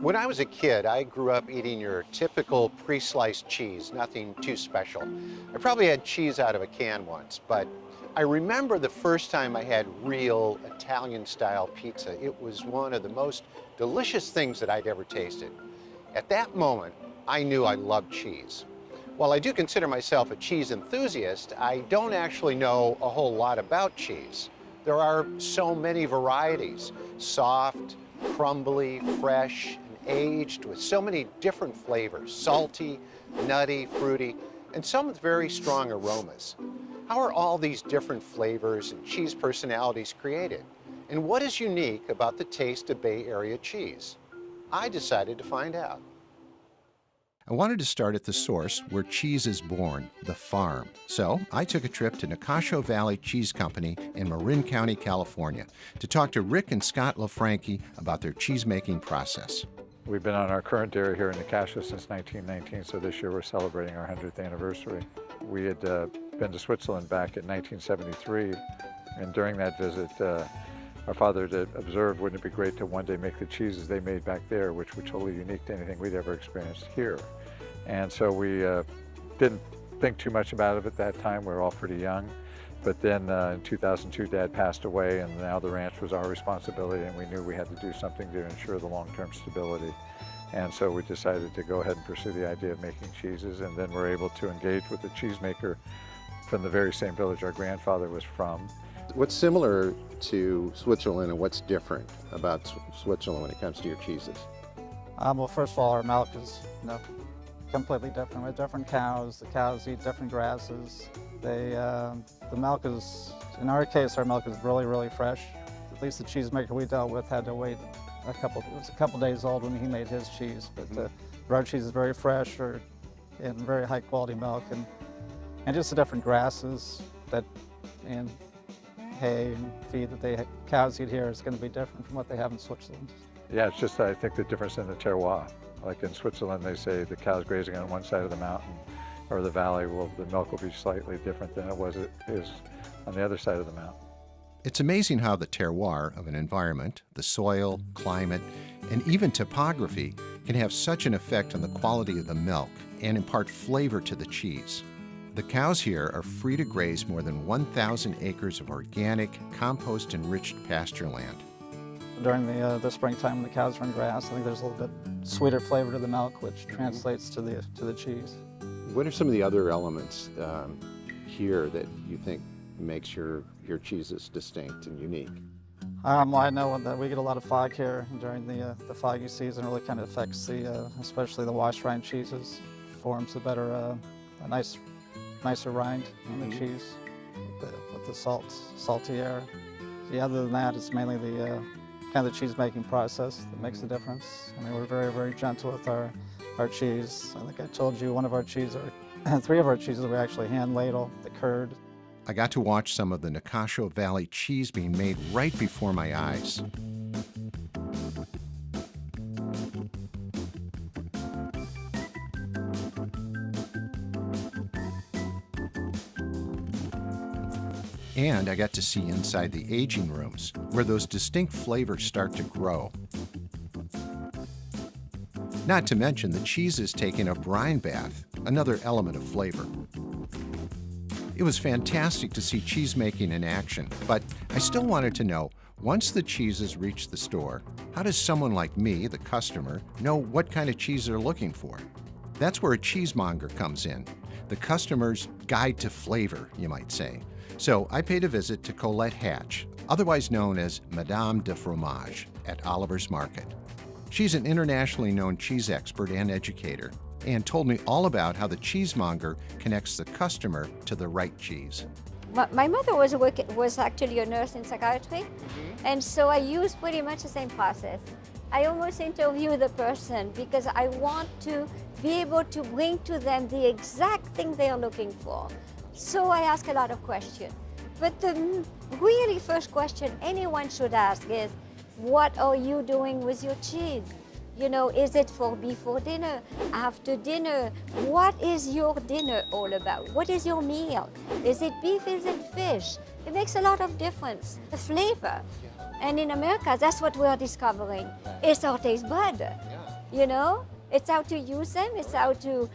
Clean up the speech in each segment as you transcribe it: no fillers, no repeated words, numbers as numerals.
When I was a kid, I grew up eating your typical pre-sliced cheese, nothing too special. I probably had cheese out of a can once, but I remember the first time I had real Italian-style pizza. It was one of the most delicious things that I'd ever tasted. At that moment, I knew I loved cheese. While I do consider myself a cheese enthusiast, I don't actually know a whole lot about cheese. There are so many varieties, soft, crumbly, fresh, and aged with so many different flavors, salty, nutty, fruity, and some with very strong aromas. How are all these different flavors and cheese personalities created? And what is unique about the taste of Bay Area cheese? I decided to find out. I wanted to start at the source where cheese is born, the farm. So I took a trip to Nacosho Valley Cheese Company in Marin County, California, to talk to Rick and Scott LaFranchi about their cheese-making process. We've been on our current dairy here in Nacosho since 1919, so this year we're celebrating our 100th anniversary. We had been to Switzerland back in 1973, and during that visit, our father had observed, wouldn't it be great to one day make the cheeses they made back there, which were totally unique to anything we'd ever experienced here. And so we didn't think too much about it at that time. We were all pretty young. But then in 2002, Dad passed away, and now the ranch was our responsibility, and we knew we had to do something to ensure the long-term stability. And so we decided to go ahead and pursue the idea of making cheeses, and then we're able to engage with a cheesemaker from the very same village our grandfather was from. What's similar to Switzerland and what's different about Switzerland when it comes to your cheeses? Well, first of all, our milk is completely different. With different cows, the cows eat different grasses. The milk is, in our case, our milk is really, really fresh. At least the cheesemaker we dealt with had to wait it was a couple days old when he made his cheese. But our cheese is very fresh and very high quality milk, and just the different grasses and hay and feed that the cows eat here is going to be different from what they have in Switzerland. Yeah, it's just, I think, the difference in the terroir. Like in Switzerland, they say the cows grazing on one side of the mountain or the valley, the milk will be slightly different than it is on the other side of the mountain. It's amazing how the terroir of an environment, the soil, climate, and even topography can have such an effect on the quality of the milk and impart flavor to the cheese. The cows here are free to graze more than 1,000 acres of organic, compost-enriched pasture land. During the springtime when the cows are in grass, I think there's a little bit sweeter flavor to the milk, which translates to the cheese. What are some of the other elements here that you think makes your cheeses distinct and unique? Well, I know that we get a lot of fog here during the foggy season. It really kind of affects especially the wash rind cheeses, forms a better, a nicer rind on the cheese with the salty air. Yeah, other than that, it's mainly the kind of the cheese making process that makes the difference. I mean, we're very, very gentle with our cheese. I think I told you one of our cheeses, or three of our cheeses, we actually hand ladle the curd. I got to watch some of the Nacosho Valley cheese being made right before my eyes. And I got to see inside the aging rooms, where those distinct flavors start to grow. Not to mention the cheese is taking a brine bath, another element of flavor. It was fantastic to see cheese making in action, but I still wanted to know, once the cheeses reach the store, how does someone like me, the customer, know what kind of cheese they're looking for? That's where a cheesemonger comes in, the customer's guide to flavor, you might say. So I paid a visit to Colette Hatch, otherwise known as Madame de Fromage, at Oliver's Market. She's an internationally known cheese expert and educator, and told me all about how the cheesemonger connects the customer to the right cheese. My mother was actually a nurse in psychiatry, and so I used pretty much the same process. I almost interview the person because I want to be able to bring to them the exact thing they are looking for. So I ask a lot of questions. But the really first question anyone should ask is, what are you doing with your cheese? You know, is it before dinner, after dinner? What is your dinner all about? What is your meal? Is it beef, is it fish? It makes a lot of difference, the flavor. And in America, that's what we are discovering. It's our taste bud. You know, it's how to use them. It's how to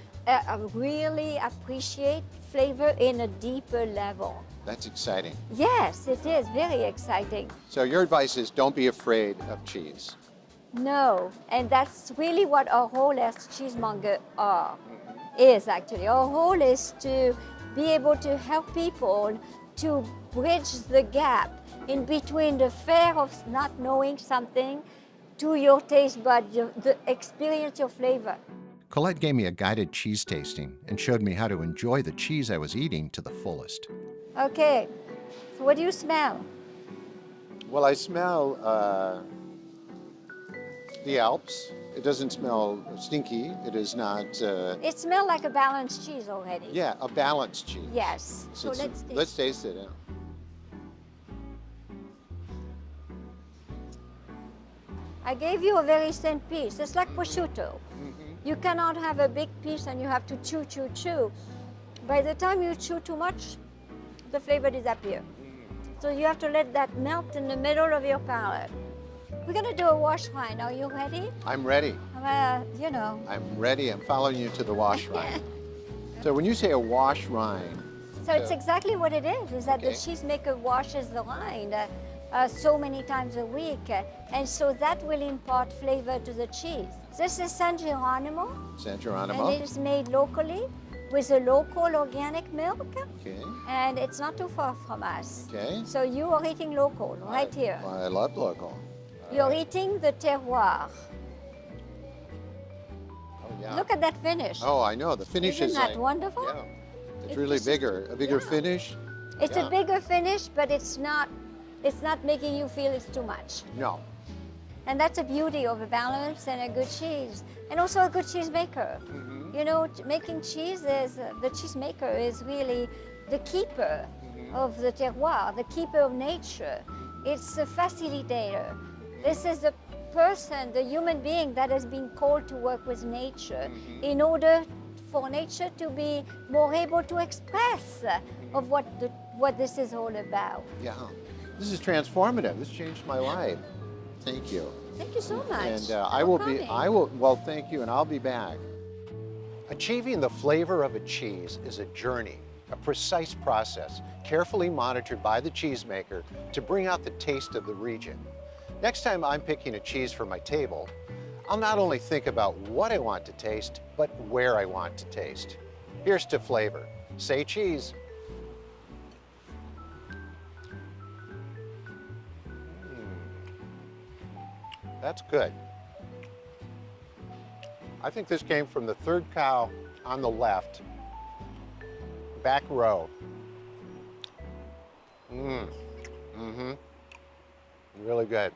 really appreciate flavor in a deeper level. That's exciting. Yes, it is very exciting. So your advice is don't be afraid of cheese. No, and that's really what our role as cheesemonger is actually. Our role is to be able to help people to bridge the gap in between the fear of not knowing something to your taste bud, the experience your flavor. Colette gave me a guided cheese tasting and showed me how to enjoy the cheese I was eating to the fullest. Okay, so what do you smell? Well, I smell the Alps. It doesn't smell stinky. It is not. It smells like a balanced cheese already. Yeah, a balanced cheese. Yes. So Let's taste it. Yeah. I gave you a very thin piece. It's like prosciutto. You cannot have a big piece and you have to chew, chew, chew. By the time you chew too much, the flavor disappears. So you have to let that melt in the middle of your palate. We're gonna do a wash rind. Are you ready? I'm ready. You know. I'm ready. I'm following you to the wash rind. So when you say a wash rind, So it's exactly what it is that the Okay. cheesemaker washes the rind so many times a week. And so that will impart flavor to the cheese. This is San Geronimo, San and Geronimo. it is made locally with a local organic milk. Okay. And it's not too far from us. Okay. So you are eating local, right here. I love local. You're eating the terroir. Oh yeah. Look at that finish. Oh, I know. The finish Isn't is that like, wonderful? Yeah. It's It really is just- bigger. A bigger yeah. finish. It's Yeah. a bigger finish, but it's not making you feel it's too much. No. And that's the beauty of a balance and a good cheese, and also a good cheesemaker. You know, making cheese is the cheesemaker is really the keeper of the terroir, the keeper of nature. It's the facilitator. This is the person, the human being that has been called to work with nature in order for nature to be more able to express of what this is all about. Yeah. This is transformative. This changed my life. Thank you. Thank you so much. And for coming. well, thank you, and I'll be back. Achieving the flavor of a cheese is a journey, a precise process, carefully monitored by the cheesemaker to bring out the taste of the region. Next time I'm picking a cheese for my table, I'll not only think about what I want to taste, but where I want to taste. Here's to flavor. Say cheese. That's good. I think this came from the third cow on the left, back row. Really good.